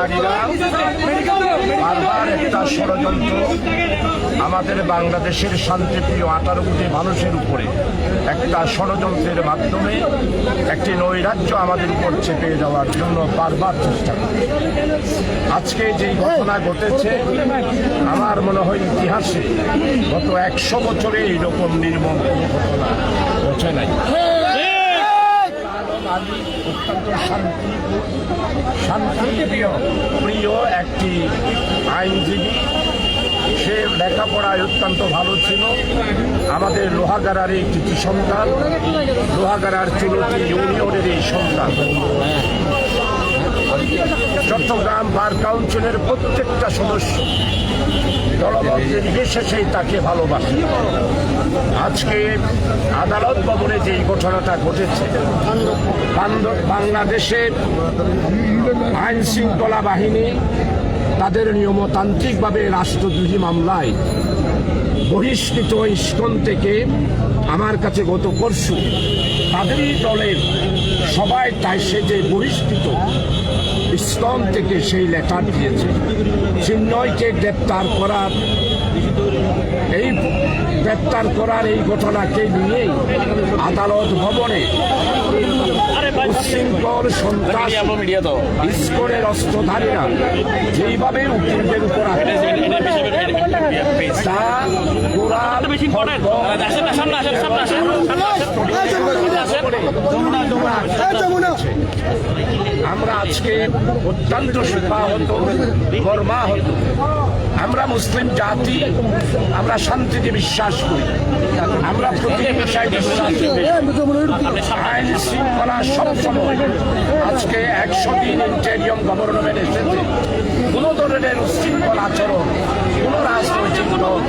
সন্ত্রাসকারীরা বারবার একটা ষড়যন্ত্র আমাদের বাংলাদেশের শান্তিপ্রিয় 18 কোটি মানুষের উপরে একটা ষড়যন্ত্রের মাধ্যমে একটি নৈরাজ্য আমাদের উপর চেপে যাওয়ার জন্য বারবার চেষ্টা করে। আজকে যেই ঘটনা ঘটেছে আমার মনে হয় ইতিহাসে গত 100 বছরে এইরকম নির্মম কোনো ঘটনা ঘটে নাই। অত্যন্ত শান্তিপ্রিয় একটি আইনজীবী, সে লেখাপড়ায় অত্যন্ত ভালো ছিল। আমাদের লোহাগাড়ার এই কৃতি সন্তান, লোহাগাড়ার চুলতি ইউনিয়নের এই সন্তান। চট্টগ্রাম বার কাউন্সিলের প্রত্যেকটা সদস্য দলমত নির্বিশেষেই তাকে ভালোবাসে। আজকে আদালত ভবনে যে ঘটনাটা ঘটেছে, বাংলাদেশের আইন শৃঙ্খলা বাহিনী তাদের নিয়মতান্ত্রিকভাবে রাষ্ট্রদ্রোহী মামলায় বহিষ্কৃত ইস্কন থেকে আমার কাছে গত পরশু তাদেরই দলের সবাই তাই সে যে বহিষ্কৃত ইস্কন থেকে সেই লেটার দিয়েছে। চিন্ময়কে গ্রেপ্তার করার এই ঘটনাকে নিয়েই আদালত ভবনে উচ্ছৃঙ্খল সন্ত্রাস ইস্কনের অস্ত্রধারীরা যেইভাবে উকিলদের উপর আমরা আজকে অত্যন্ত শোকাহত, মর্মাহত। আমরা মুসলিম জাতি, আমরা শান্তিতে বিশ্বাস করি, আমরা প্রতিহিংসায় বিশ্বাস করি, আইন শৃঙ্খলা সবসময়। আজকে 100 দিন ইন্টেরিয়ম গভর্নমেন্ট এসেছে, কোনো ধরনের উচ্ছৃঙ্খল আচরণ কোনো রাজনৈতিক দল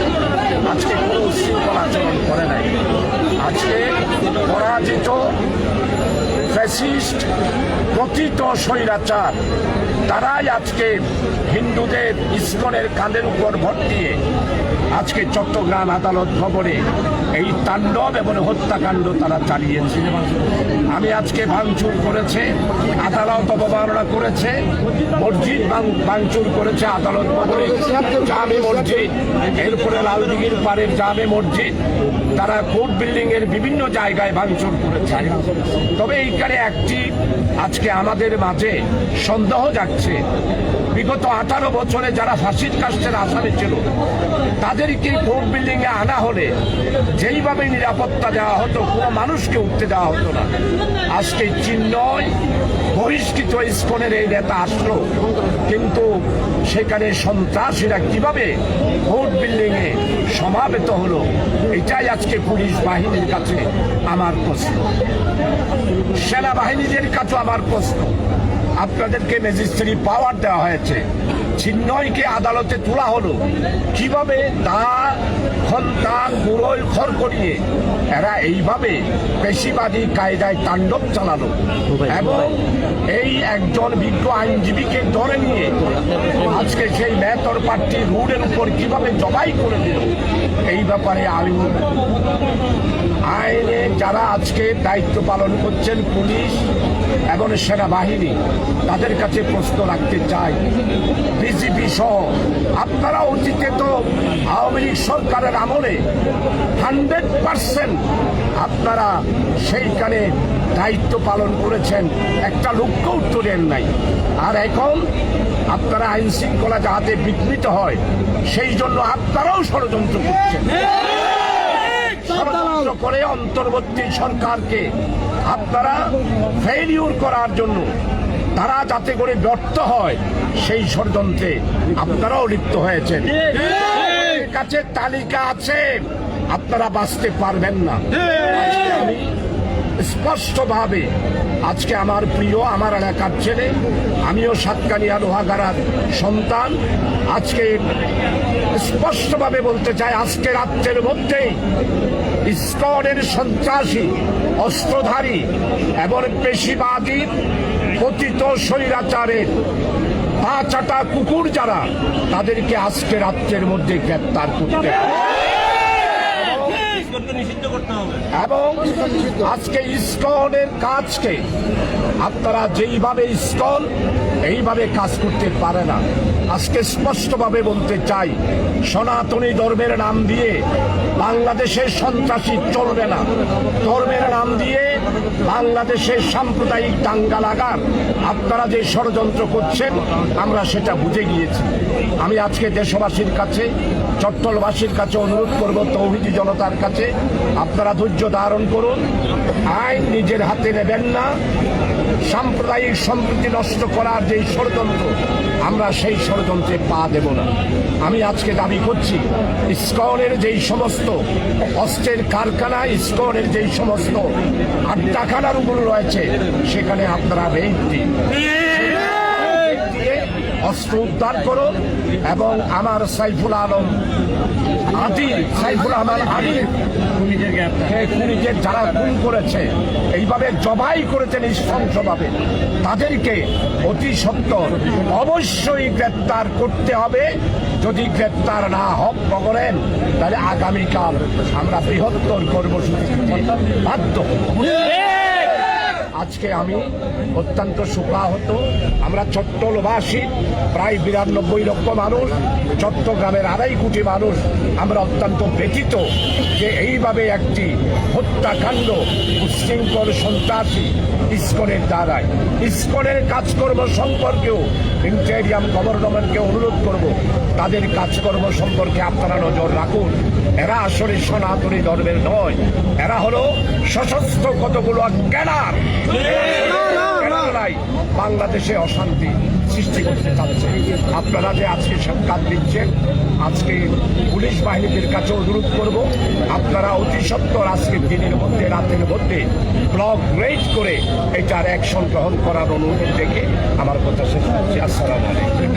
আজকে কোনো উচ্ছৃঙ্খল আচরণ করে নাই। আজকে পরাজিত ফ্যাসিস্ট প্রকৃত স্বৈরাচার তারাই আজকে হিন্দুদের ইস্কনের কাঁধের উপর ভর দিয়ে আজকে চট্টগ্রাম আদালত ভবনে এই তাণ্ডব এবং হত্যাকাণ্ড তারা চালিয়েছে। আমি আজকে ভাঙচুর করেছে, আদালত অবমাননা করেছে, মসজিদ ভাঙচুর করেছে আদালত ভবনে, জামে মসজিদ, এরপরে লালদিঘির পাড়ের জামে মসজিদ, তারা কোর্ট বিল্ডিং এর বিভিন্ন জায়গায় ভাঙচুর করেছে। তবে এইখানে একটি আজকে আমাদের মাঝে সন্দেহ যাচ্ছে, বিগত 18 বছরে যারা ফাঁসির কাস্টের আসামি ছিল তাদেরকে কোর্ট বিল্ডিং এ আনা হলে যেইভাবে নিরাপত্তা দেওয়া হতো, কোনো মানুষকে উঠতে দেওয়া হতো না। আজকে চিন্ময় বহিষ্কৃত ইস্কনের এই নেতা আসলো, কিন্তু সেখানে সন্ত্রাসীরা কিভাবে কোর্ট বিল্ডিং এ সমাবেত হলো, এটাই আজকে পুলিশ বাহিনীর কাছে আমার প্রশ্ন, সেনাবাহিনীদের কাছে আমার প্রশ্ন। আপনাদেরকে ম্যাজিস্ট্রেট পাওয়ার দেওয়া হয়েছে, চিন্ময়কে আদালতে তোলা হলো, কিভাবে তা খন্তান গুড়োয় খড় করিয়ে এরা এইভাবে পেশিবাদী কায়দায় তাণ্ডব চালালো এবং এই একজন বিজ্ঞ আইনজীবীকে ধরে নিয়ে আজকে সেই মেহতর পার্টি রোডের উপর কিভাবে জবাই করে দিল। এই ব্যাপারে আইনে যারা আজকে দায়িত্ব পালন করছেন পুলিশ এবং সেনাবাহিনী, তাদের কাছে প্রশ্ন রাখতে চাই, বিজেপি সহ আপনারা অতীতে তো আওয়ামী লীগ সরকারের আমলে 100% আপনারা সেইখানে দায়িত্ব পালন করেছেন, একটা লোককেও উত্তর দেন নাই। আর এখন আপনারা আইন শৃঙ্খলা যাতে বিঘ্নিত হয় সেই জন্য আপনারাও ষড়যন্ত্র করছেন। ষড়যন্ত্র করে অন্তর্বর্তী সরকারকে আপনারা ফেইলিউর করার জন্য, তারা যাতে করে ব্যর্থ হয় সেই ষড়যন্ত্রে আপনারাও লিপ্ত হয়েছেন। কাছে তালিকা আছে, আপনারা বাঁচতে পারবেন না। আমি স্পষ্টভাবে আজকে আমার প্রিয়, আমার এলাকার ছেলে, আমিও সাতকানিয়া লোহাগাড়ার সন্তান, আজকে স্পষ্টভাবে বলতে চাই, আজকে রাত্রের মধ্যেই ইস্কনের সন্ত্রাসী, অস্ত্রধারী এবং পেশিবাদী পতিত স্বৈরাচারের পা চাটা কুকুর যারা, তাদেরকে আজকে রাত্রের মধ্যে গ্রেপ্তার করতে ইসকনকে নিষিদ্ধ করতে হবে এবং আজকে ইসকনের কাজকে আপনারা যেইভাবে ইসকন এইভাবে কাজ করতে পারে না। আজকে স্পষ্টভাবে বলতে চাই, সনাতনী ধর্মের নাম দিয়ে বাংলাদেশের সন্ত্রাসী চলবে না। ধর্মের নাম দিয়ে বাংলাদেশের সাম্প্রদায়িক দাঙ্গা লাগার আপনারা যে ষড়যন্ত্র করছেন আমরা সেটা বুঝে গিয়েছি। আমি আজকে দেশবাসীর কাছে, চট্টলবাসীর কাছে অনুরোধ করব, তৌহিদি জনতার কাছে, আপনারা ধৈর্য ধারণ করুন। আইন নিজের হাতে নেবেন না। সাম্প্রদায়িক সম্প্রীতি নষ্ট করার যে ষড়যন্ত্র, আমরা সেই ষড়যন্ত্রে পা দেব না। আমি আজকে দাবি করছি, ইসকনের যেই সমস্ত অস্ত্রের কারখানা, ইসকনের যেই সমস্ত আড্ডাখানার উপর রয়েছে, সেখানে আপনারা রেড দিন, অস্ত্র উদ্ধার করুন এবং আমার সাইফুল আলম আদি, সাইফুল আহমদ আদি খুনিদের যারা খুন করেছে, এইভাবে জবাই করেছেন নৃশংসভাবে, তাদেরকে অতি সত্বর অবশ্যই গ্রেপ্তার করতে হবে। যদি গ্রেপ্তার না করেন তাহলে আগামীকাল আমরা বৃহত্তর কর্মসূচি বাধ্য হব। আজকে আমি অত্যন্ত শোকাহত। আমরা চট্টলবাসী প্রায় 92 লক্ষ মানুষ, চট্টগ্রামের 2.5 কোটি মানুষ, আমরা অত্যন্ত ব্যথিত যে এইভাবে একটি হত্যাকাণ্ড উচ্ছৃঙ্খল সন্ত্রাসী ইসকনের দ্বারায়। ইসকনের কাজকর্ম সম্পর্কেও ইন্টেরিয়াম গভর্নমেন্টকে অনুরোধ করব, তাদের কাজকর্ম সম্পর্কে আপনারা নজর রাখুন। এরা আসলে সনাতনী ধর্মের নয়, এরা হলো সশস্ত্র কতগুলো ক্যাডার, বাংলাদেশে অশান্তি সৃষ্টি করতে চাচ্ছে। আপনারা যে আজকে সাক্ষাৎ দিচ্ছেন, আজকে পুলিশ বাহিনীদের কাছে অনুরোধ করব, আপনারা অতি সত্বর আজকের দিনের মধ্যে, রাতের মধ্যে ব্লক রেড করে এটার অ্যাকশন গ্রহণ করার অনুরোধ থেকে আমার কথা শেষ করছি। আসসালামু আলাইকুম।